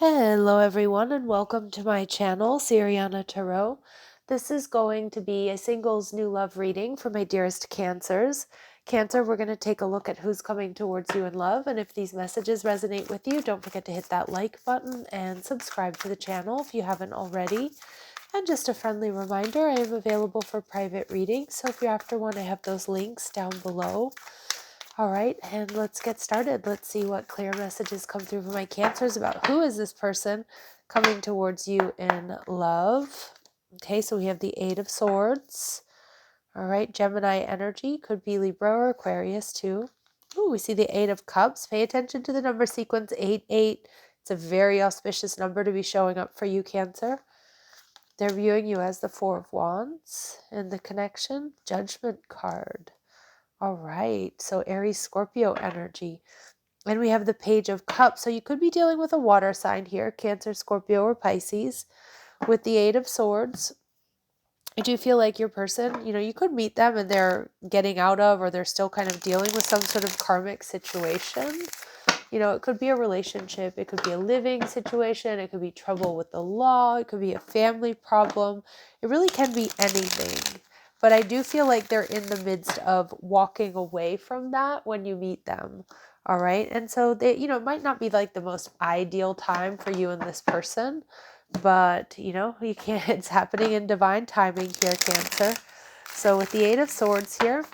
Hello everyone and welcome to my channel, Siriana Tarot. This is going to be a singles new love reading for my dearest Cancers. Cancer, we're going to take a look at who's coming towards you in love, and if these messages resonate with you, don't forget to hit that like button and subscribe to the channel if you haven't already. And just a friendly reminder, I am available for private readings, so if you're after one, I have those links down below. All right, and let's get started. Let's see what clear messages come through for my Cancers about who is this person coming towards you in love. Okay, so we have the Eight of Swords. All right, Gemini energy, could be Libra or Aquarius too. Ooh, we see the Eight of Cups. Pay attention to the number sequence 88. It's a very auspicious number to be showing up for you, Cancer. They're viewing you as the Four of Wands, and the connection, Judgment card. All right, so Aries, Scorpio energy. And we have the Page of Cups. So you could be dealing with a water sign here, Cancer, Scorpio, or Pisces. With the Eight of Swords, I do feel like your person, you could meet them and they're getting out of, or they're still kind of dealing with some sort of karmic situation. It could be a relationship. It could be a living situation. It could be trouble with the law. It could be a family problem. It really can be anything. But I do feel like they're in the midst of walking away from that when you meet them. All right. And so they, it might not be like the most ideal time for you and this person, but you can't, it's happening in divine timing here, Cancer. So with the Eight of Swords here,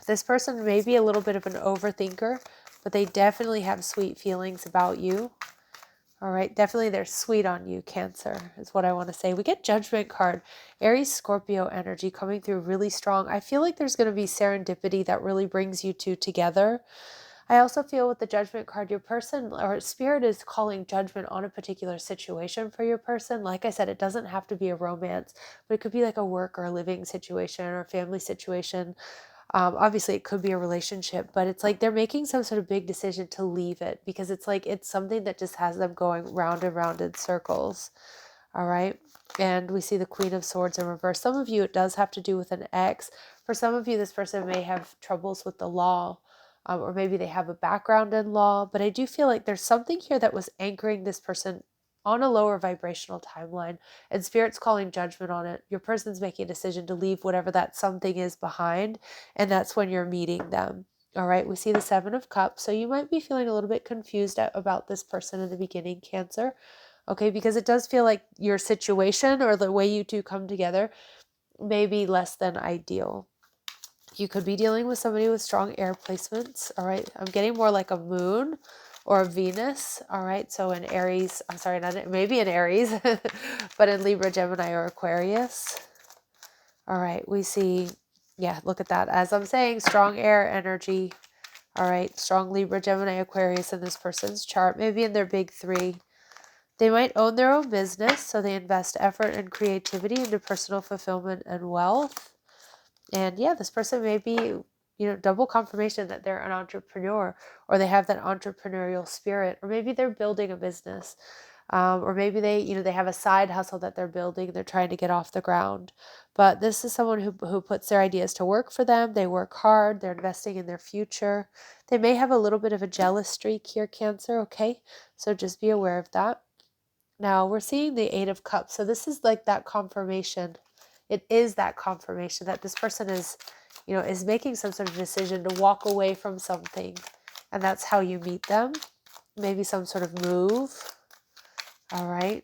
this person may be a little bit of an overthinker, but they definitely have sweet feelings about you. All right, definitely they're sweet on you, Cancer, is what I want to say. We get Judgment card, Aries, Scorpio energy coming through really strong. I feel like there's going to be serendipity that really brings you two together. I also feel with the Judgment card, your person or spirit is calling judgment on a particular situation for your person. Like I said, it doesn't have to be a romance, but it could be like a work or a living situation or a family situation. Obviously, it could be a relationship, but it's like they're making some sort of big decision to leave it because it's like it's something that just has them going round and round in circles. All right. And we see the Queen of Swords in reverse. Some of you, it does have to do with an ex. For some of you, this person may have troubles with the law, or maybe they have a background in law. But I do feel like there's something here that was anchoring this person on a lower vibrational timeline, and Spirit's calling judgment on it. Your person's making a decision to leave whatever that something is behind, and that's when you're meeting them. All right, we see the Seven of Cups, so you might be feeling a little bit confused about this person in the beginning, Cancer. Okay, because it does feel like your situation or the way you two come together may be less than ideal. You could be dealing with somebody with strong air placements. All right, I'm getting more like a moon or a Venus. All right, so in Aries, I'm sorry, not maybe in Aries, but in Libra, Gemini, or Aquarius. All right, we see, yeah, look at that. As I'm saying, strong air energy. All right, strong Libra, Gemini, Aquarius in this person's chart, maybe in their big three. They might own their own business, so they invest effort and creativity into personal fulfillment and wealth. And yeah, this person may be, double confirmation that they're an entrepreneur, or they have that entrepreneurial spirit, or maybe they're building a business, or maybe they have a side hustle that they're building, they're trying to get off the ground. But this is someone who puts their ideas to work for them. They work hard, they're investing in their future. They may have a little bit of a jealous streak here, Cancer, okay? So just be aware of that. Now we're seeing the Eight of Cups. So this is like that confirmation. It is that confirmation that this person is, is making some sort of decision to walk away from something. And that's how you meet them. Maybe some sort of move. All right.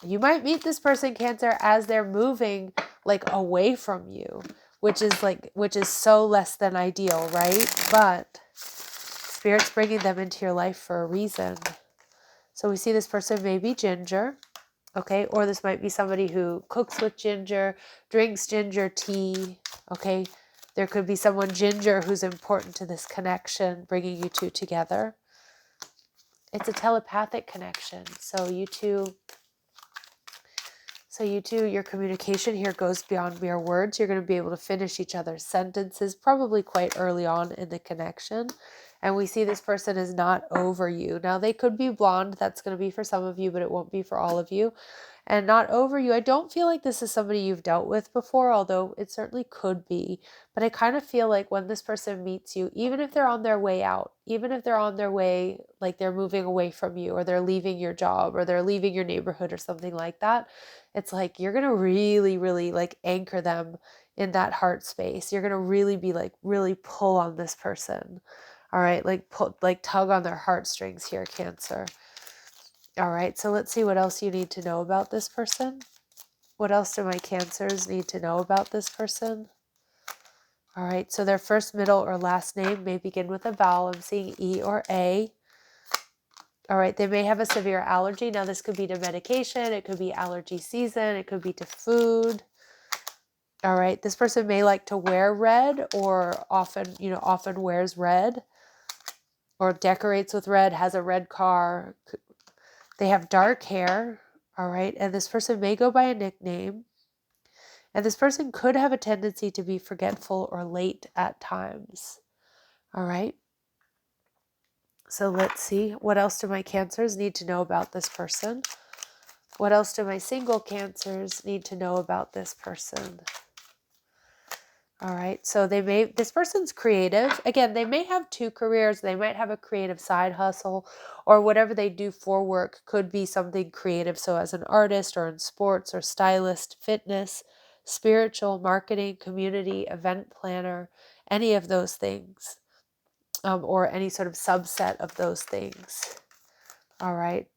You might meet this person, Cancer, as they're moving like away from you, which is so less than ideal, right? But Spirit's bringing them into your life for a reason. So we see this person may be ginger, okay? Or this might be somebody who cooks with ginger, drinks ginger tea, okay? There could be someone ginger who's important to this connection, bringing you two together. It's a telepathic connection. So you two, your communication here goes beyond mere words. You're going to be able to finish each other's sentences probably quite early on in the connection. And we see this person is not over you. Now, they could be blonde. That's going to be for some of you, but it won't be for all of you. and not over you. I don't feel like this is somebody you've dealt with before, although it certainly could be. But I kind of feel like when this person meets you, even if they're on their way out, even if they're on their way, like they're moving away from you, or they're leaving your job, or they're leaving your neighborhood or something like that, it's like you're going to really, really like anchor them in that heart space. You're going to really be like, really pull on this person. All right, like pull, like tug on their heartstrings here, Cancer. All right, so let's see what else you need to know about this person. What else do my Cancers need to know about this person? All right, so their first, middle, or last name may begin with a vowel. I'm seeing E or A. All right, they may have a severe allergy. Now, this could be to medication. It could be allergy season. It could be to food. All right, this person may like to wear red, or often wears red, or decorates with red, has a red car. They have dark hair. All right, and this person may go by a nickname. And this person could have a tendency to be forgetful or late at times. All right. So let's see. What else do my Cancers need to know about this person? What else do my single Cancers need to know about this person? All right. So this person's creative. Again, they may have two careers. They might have a creative side hustle, or whatever they do for work could be something creative. So as an artist, or in sports, or stylist, fitness, spiritual, marketing, community, event planner, any of those things, or any sort of subset of those things. All right.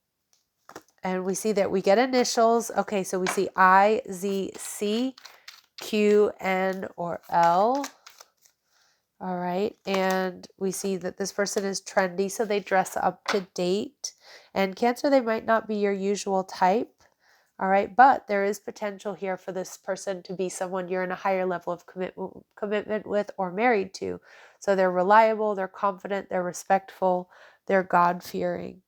And we see that we get initials. Okay, so we see I, Z, C, Q, N, or L. All right. And we see that this person is trendy, so they dress up to date. And Cancer, they might not be your usual type. All right. But there is potential here for this person to be someone you're in a higher level of commitment with, or married to. So they're reliable, they're confident, they're respectful, they're God-fearing.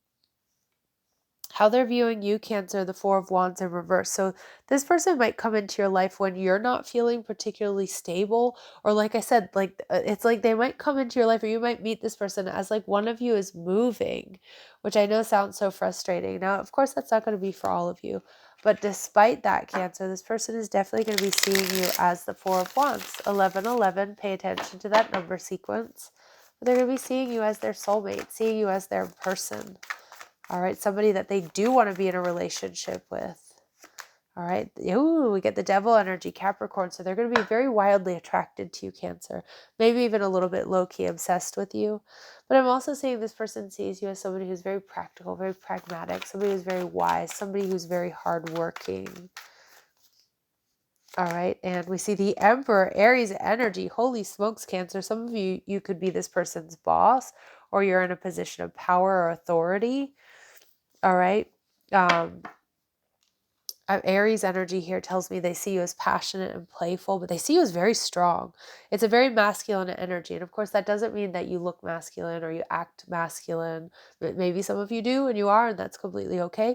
How they're viewing you, Cancer, the Four of Wands in reverse. So this person might come into your life when you're not feeling particularly stable, or like I said, like it's like they might come into your life, or you might meet this person as like one of you is moving, which I know sounds so frustrating. Now, of course, that's not going to be for all of you, but despite that, Cancer, this person is definitely going to be seeing you as the Four of Wands. 1111, pay attention to that number sequence. But they're going to be seeing you as their soulmate, seeing you as their person. All right, somebody that they do want to be in a relationship with. All right, ooh, we get the Devil energy, Capricorn. So they're going to be very wildly attracted to you, Cancer. Maybe even a little bit low-key obsessed with you. But I'm also seeing this person sees you as somebody who's very practical, very pragmatic, somebody who's very wise, somebody who's very hardworking. All right, and we see the Emperor, Aries energy. Holy smokes, Cancer. Some of you could be this person's boss, or you're in a position of power or authority. All right. Aries energy here tells me they see you as passionate and playful, but they see you as very strong. It's a very masculine energy. And of course, that doesn't mean that you look masculine or you act masculine. Maybe some of you do and you are, and that's completely okay.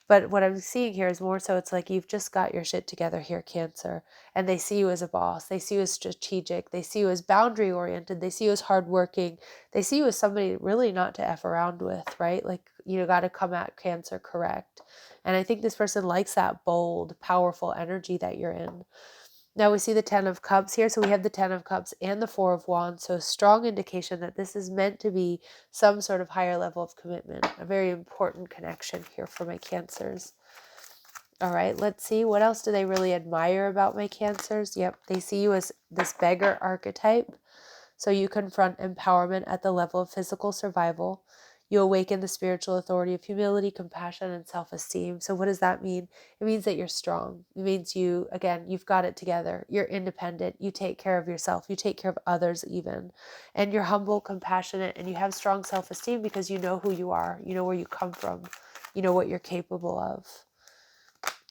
But what I'm seeing here is more so it's like you've just got your shit together here, Cancer. And they see you as a boss. They see you as strategic. They see you as boundary oriented. They see you as hardworking. They see you as somebody really not to F around with, right? Like you got to come at Cancer correct. And I think this person likes that bold, powerful energy that you're in. Now we see the Ten of Cups here. So we have the Ten of Cups and the Four of Wands. So a strong indication that this is meant to be some sort of higher level of commitment. A very important connection here for my Cancers. All right, let's see. What else do they really admire about my Cancers? Yep, they see you as this beggar archetype. So you confront empowerment at the level of physical survival. You awaken the spiritual authority of humility, compassion, and self-esteem. So what does that mean? It means that you're strong. It means you've got it together. You're independent. You take care of yourself. You take care of others even. And you're humble, compassionate, and you have strong self-esteem because you know who you are. You know where you come from. You know what you're capable of.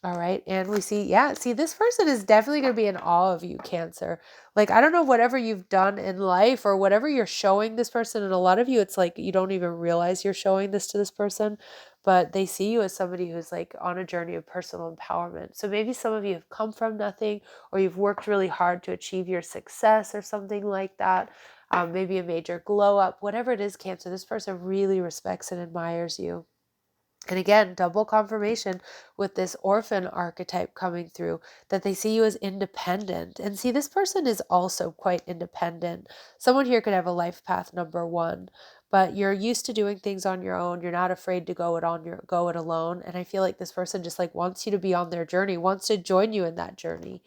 All right. And we see, this person is definitely going to be in awe of you, Cancer. Like, I don't know, whatever you've done in life or whatever you're showing this person. And a lot of you, it's like you don't even realize you're showing this to this person, but they see you as somebody who's like on a journey of personal empowerment. So maybe some of you have come from nothing, or you've worked really hard to achieve your success or something like that. Maybe a major glow up, whatever it is, Cancer, this person really respects and admires you. And again, double confirmation with this orphan archetype coming through, that they see you as independent. And see, this person is also quite independent. Someone here could have a life path number 1, but you're used to doing things on your own. You're not afraid to go it alone. And I feel like this person just like wants you to be on their journey, wants to join you in that journey.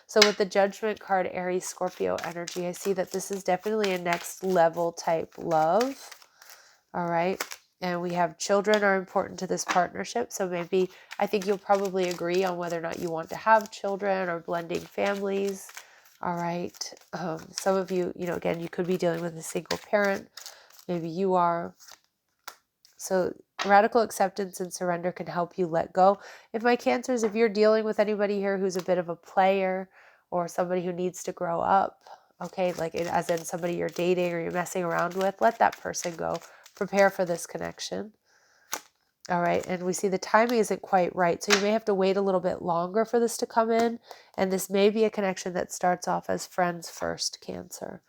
So with the Judgment card, Aries, Scorpio energy, I see that this is definitely a next level type love. All right. And we have children are important to this partnership. So maybe I think you'll probably agree on whether or not you want to have children or blending families. All right. Some of you, again, you could be dealing with a single parent. Maybe you are. So radical acceptance and surrender can help you let go. If my Cancers, if you're dealing with anybody here who's a bit of a player or somebody who needs to grow up, okay, like as in somebody you're dating or you're messing around with, let that person go. Prepare for this connection. All right, and we see the timing isn't quite right, so you may have to wait a little bit longer for this to come in, and this may be a connection that starts off as friends first, Cancer.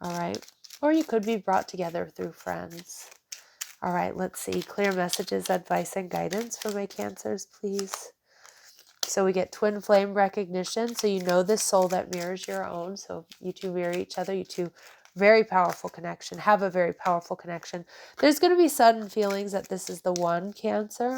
All right, or you could be brought together through friends. All right, let's see. Clear messages, advice, and guidance for my Cancers, please. So we get twin flame recognition. So you know this soul that mirrors your own. So you two mirror each other. You two, very powerful connection. Have a very powerful connection. There's going to be sudden feelings that this is the one, Cancer.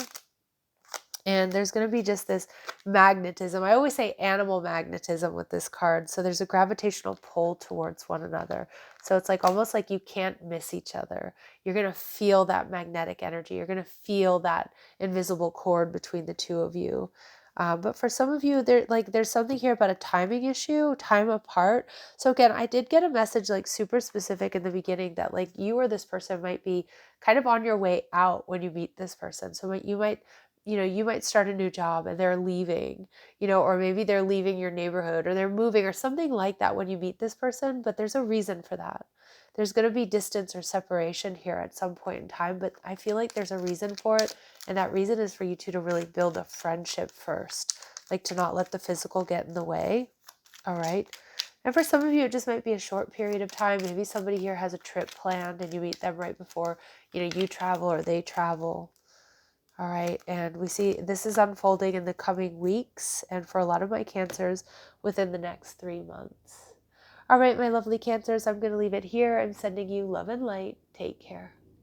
And there's going to be just this magnetism. I always say animal magnetism with this card. So there's a gravitational pull towards one another. So it's like almost like you can't miss each other. You're going to feel that magnetic energy. You're going to feel that invisible cord between the two of you. But for some of you, there's something here about a timing issue, time apart. So again, I did get a message like super specific in the beginning that like you or this person might be kind of on your way out when you meet this person. So you might start a new job and they're leaving, or maybe they're leaving your neighborhood or they're moving or something like that when you meet this person, but there's a reason for that. There's going to be distance or separation here at some point in time, but I feel like there's a reason for it. And that reason is for you two to really build a friendship first, like to not let the physical get in the way. All right. And for some of you, it just might be a short period of time. Maybe somebody here has a trip planned and you meet them right before, you travel or they travel. All right, and we see this is unfolding in the coming weeks and for a lot of my Cancers within the next 3 months. All right, my lovely Cancers, I'm going to leave it here. I'm sending you love and light. Take care.